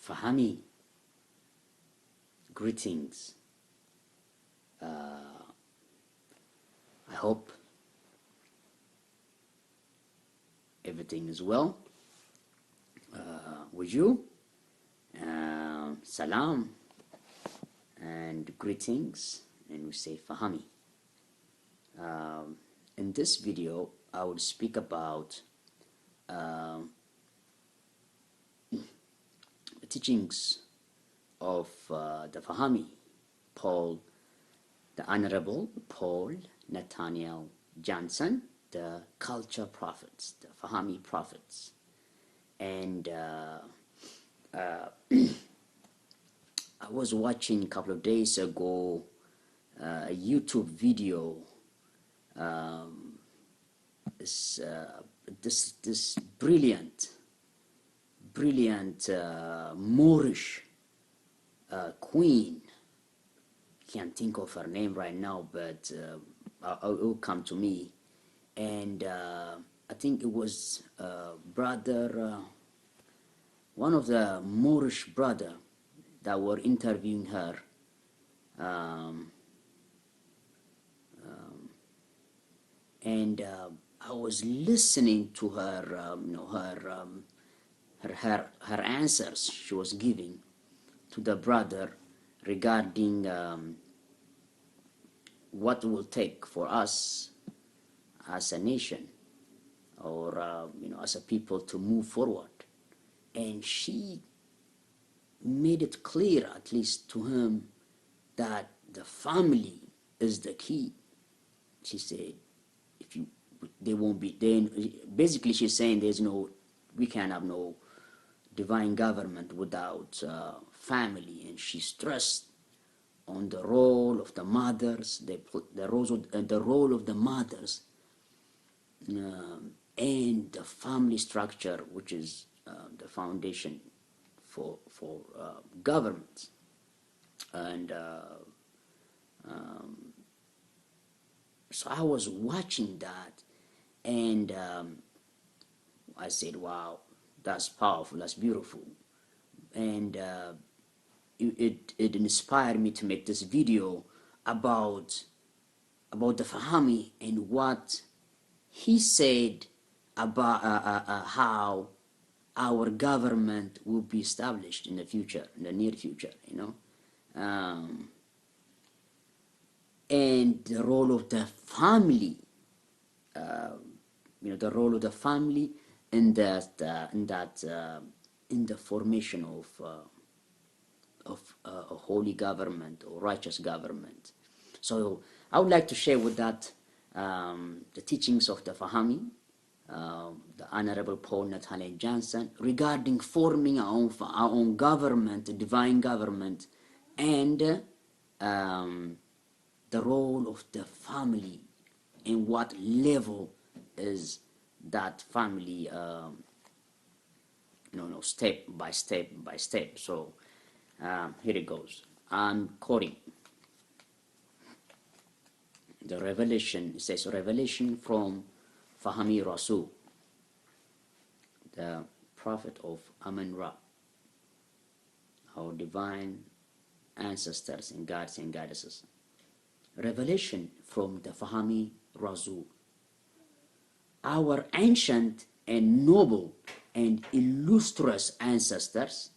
Fahamme, greetings. I hope everything is well with you. Salam and greetings, and we say Fahamme. In this video, I will speak about the teachings of the Fahamme, the Honorable Paul Nathaniel Johnson, the culture prophets, the Fahamme prophets. And I was watching a couple of days ago a YouTube video. This brilliant Moorish queen. Can't think of her name right now, but it will come to me. And I think it was brother, one of the Moorish brother that were interviewing her. And I was listening to her, her answers she was giving to the brother regarding what it will take for us as a nation or as a people to move forward. And she made it clear, at least to him, that the family is the key. She said, they won't be, then basically she's saying we can have no divine government without family. And she stressed on the role of the mothers, the role of the mothers, and the family structure, which is the foundation for government. And so I was watching that, and I said, wow, that's powerful, that's beautiful. And it inspired me to make this video about the Fahamme and what he said about how our government will be established in the future, in the near future, and the role of the family, the role of the family in the formation of a holy government or righteous government. So I would like to share with that the teachings of the Fahamme, the Honorable Paul Nathaniel Johnson, regarding forming our own government, a divine government, and the role of the family and what level is that family, step by step by step. So here it goes. I'm quoting the revelation. It says, revelation from Fahamme Rasul, the prophet of Amun-Ra, our divine ancestors and guides and goddesses. Revelation from the Fahamme Rasul, our ancient and noble and illustrious ancestors,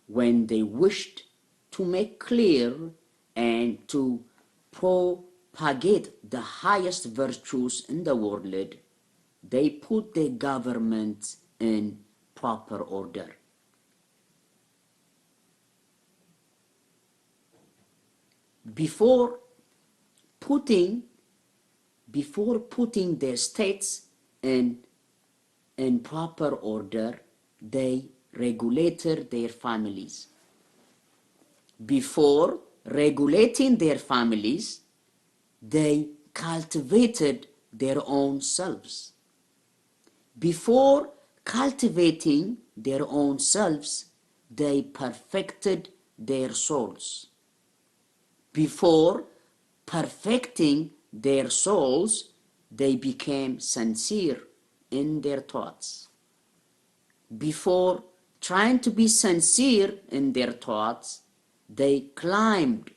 when they wished to make clear and to propagate the highest virtues in the world, they put their government in proper order. Before putting their states in proper order, they regulated their families. Before regulating their families, they cultivated their own selves. Before cultivating their own selves, they perfected their souls. Before perfecting their souls, they became sincere in their thoughts. Before trying to be sincere in their thoughts, they climbed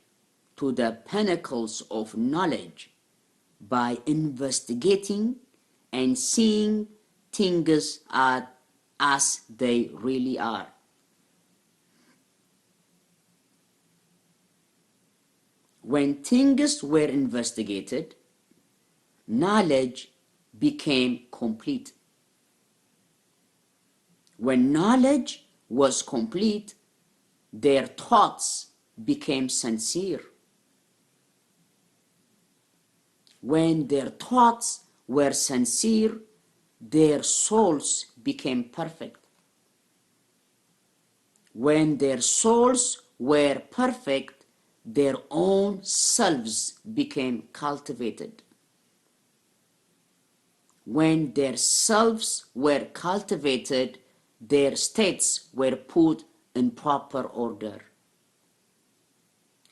to the pinnacles of knowledge by investigating and seeing things as they really are. When things were investigated, knowledge became complete. When knowledge was complete, their thoughts became sincere. When their thoughts were sincere, their souls became perfect. When their souls were perfect, their own selves became cultivated. When their selves were cultivated, their states were put in proper order.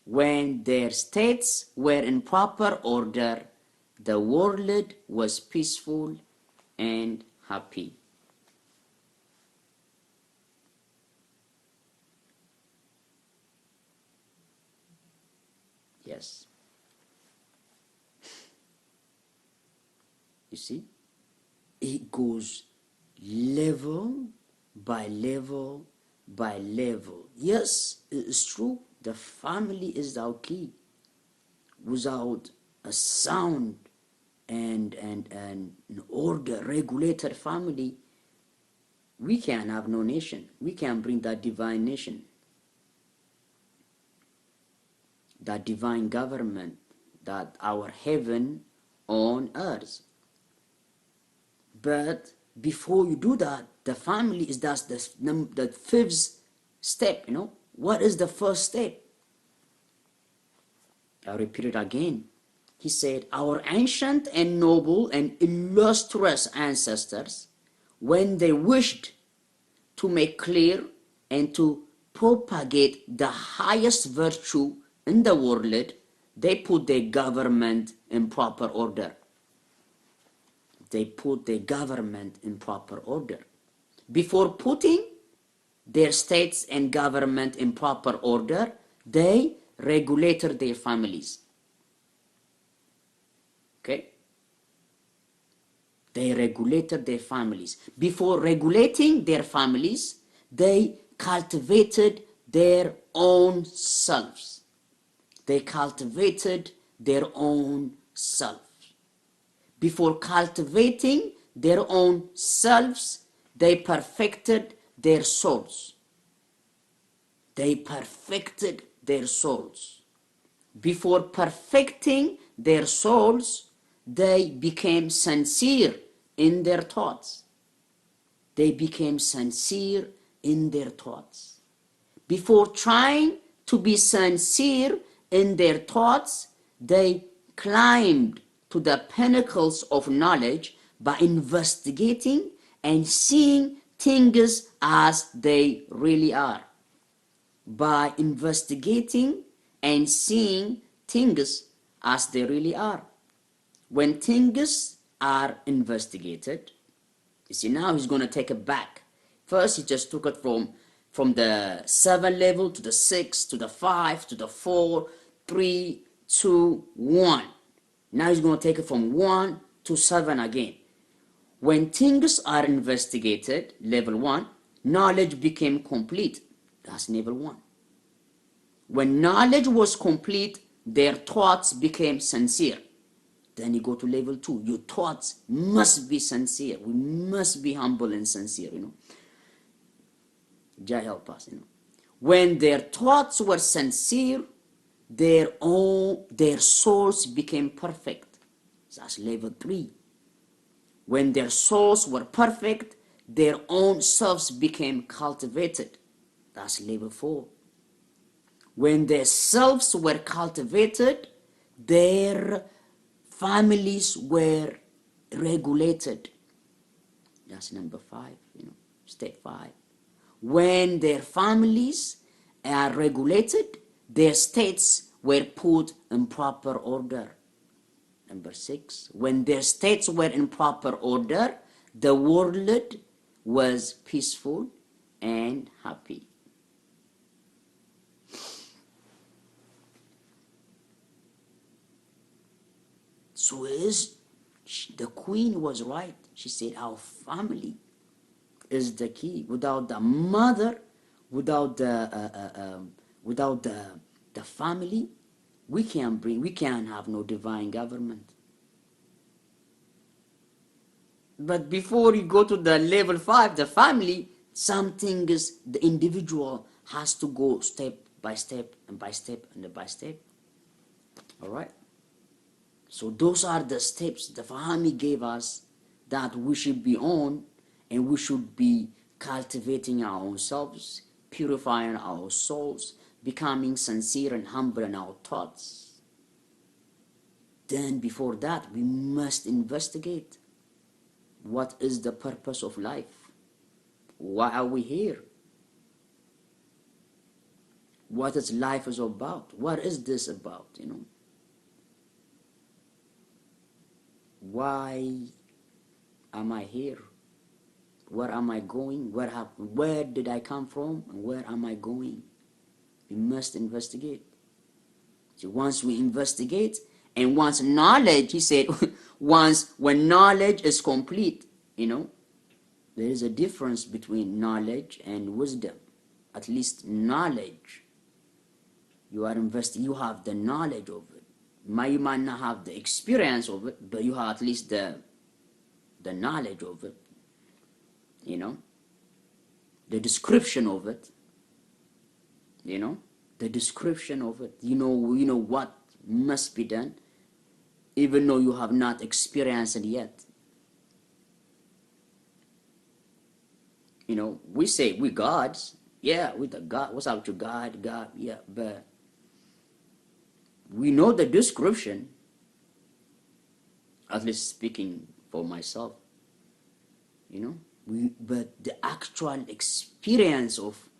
When their states were in proper order, the world was peaceful and happy. Yes. You see, it goes level by level by level. Yes, it is true. The family is our key. Without a sound and an order regulated family, we can have no nation. We can bring that divine nation, that divine government, that our heaven on earth. But before you do that, the family is the fifth step. What is the first step? I repeat it again. He said, our ancient and noble and illustrious ancestors, when they wished to make clear and to propagate the highest virtue in the world, they put their government in proper order. They put their government in proper order. Before putting their states and government in proper order, they regulated their families. Okay? They regulated their families. Before regulating their families, they cultivated their own selves. They cultivated their own self. Before cultivating their own selves, they perfected their souls. They perfected their souls. Before perfecting their souls, they became sincere in their thoughts. They became sincere in their thoughts. Before trying to be sincere in their thoughts, they climbed to the pinnacles of knowledge by investigating and seeing things as they really are. By investigating and seeing things as they really are. When things are investigated, you see, now he's going to take it back. First, he just took it from the 7 level to the 6 to the 5 to the 4, 3, 2, 1. Now he's going to take it from 1 to 7 again. When things are investigated, level 1, knowledge became complete. That's level 1. When knowledge was complete, their thoughts became sincere. Then you go to level 2. Your thoughts must be sincere. We must be humble and sincere, Jah help us, When their thoughts were sincere, their souls became perfect. That's level 3. When their souls were perfect, their own selves became cultivated. That's level 4. When their selves were cultivated, their families were regulated. That's number 5, step 5. When their families are regulated, their states were put in proper order. Number 6, when their states were in proper order, the world was peaceful and happy. So the queen was right. She said our family is the key. Without the mother, without the family, we can't have no divine government. But before you go to the level 5, the family, something is the individual has to go step by step and by step and by step. All right. So those are the steps the Fahamme gave us that we should be on, and we should be cultivating our own selves, purifying our souls, becoming sincere and humble in our thoughts. Then before that, we must investigate what is the purpose of life. Why are we here? What is life is about? What is this about, Why am I here? Where am I going? Where did I come from? And where am I going? We must investigate. So once we investigate, and once knowledge, he said, when knowledge is complete, there is a difference between knowledge and wisdom. At least knowledge, you have the knowledge of it. You might not have the experience of it, but you have at least the knowledge of it, the description of it, the description of it. You know what must be done, even though you have not experienced it yet. We say we gods, yeah, we the God. What's up to God, yeah, but we know the description. At least speaking for myself, but the actual experience of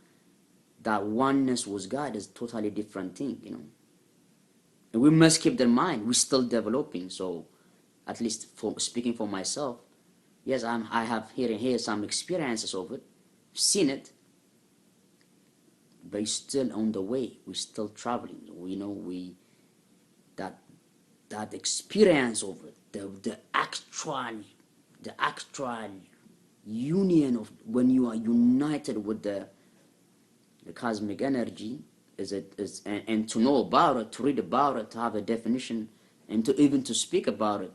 that oneness with God is totally different thing, And we must keep that in mind. We're still developing. So, at least for speaking for myself, yes, I have here some experiences of it, seen it, but it's still on the way. We're still traveling. That experience of it, the actual union of when you are united with the cosmic energy, and to know about it, to read about it, to have a definition, and to even to speak about it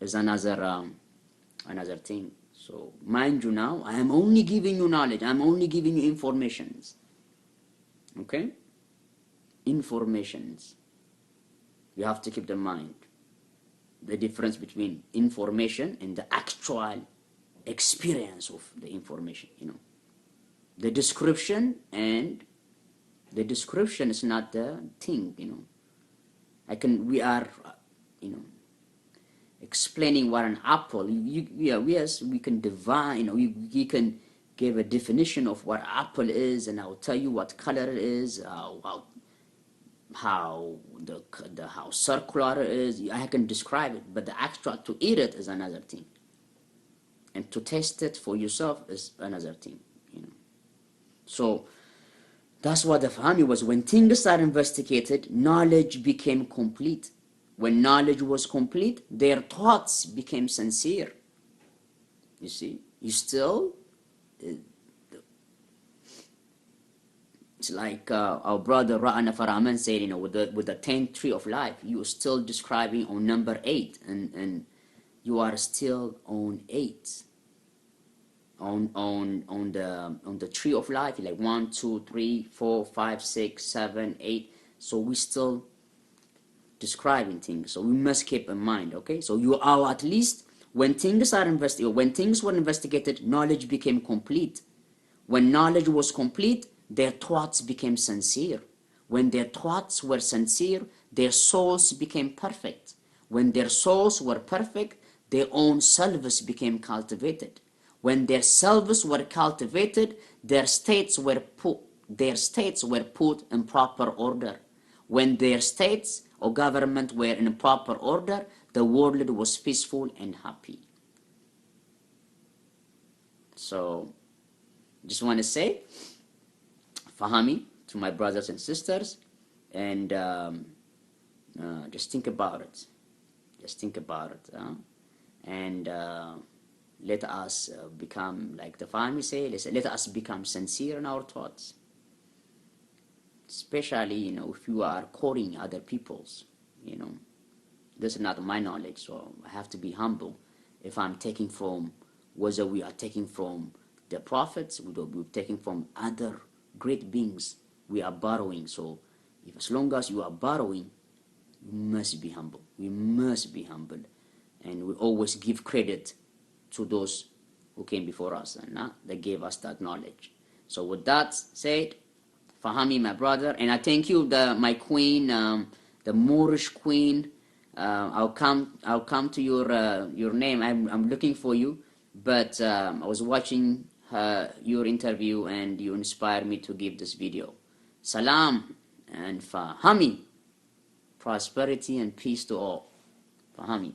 is another thing. So mind you, now I am only giving you knowledge. I'm only giving you informations. Okay, informations. You have to keep in mind the difference between information and the actual experience of the information. The description and the description is not the thing. We are explaining what an apple. Yes, we can divine. You can give a definition of what apple is, and I'll tell you what color it is, how circular it is. I can describe it, but the actual to eat it is another thing, and to taste it for yourself is another thing. So that's what the Fahamme was. When things are investigated, knowledge became complete. When knowledge was complete, their thoughts became sincere. You see, it's like our brother Ra'ana Faraman said, with the 10th tree of life, you are still describing on number 8, and you are still on 8. On the tree of life, like 1, 2, 3, 4, 5, 6, 7, 8. So we still describing things. So we must keep in mind. Okay, so you are at least when things were investigated, knowledge became complete. When knowledge was complete, their thoughts became sincere. When their thoughts were sincere, their souls became perfect. When their souls were perfect, their own selves became cultivated. When their selves were cultivated, their states were put in proper order. When their states or government were in proper order, the world was peaceful and happy. So Just want to say, Fahamme, to my brothers and sisters, and just think about it. Just think about it. And let us become, like the Fahamme say, let us become sincere in our thoughts. Especially, if you are quoting other people's, this is not my knowledge, so I have to be humble. If I'm taking from, whether we are taking from the prophets, we're taking from other great beings, we are borrowing. So as long as you are borrowing, you must be humble. We must be humble. And we always give credit to those who came before us and they gave us that knowledge. So with that said, Fahamme, my brother, and I thank you, my queen, the Moorish queen. I'll come to your name. I'm looking for you, but I was watching your interview, and you inspired me to give this video. Salam and Fahamme, prosperity and peace to all. Fahamme.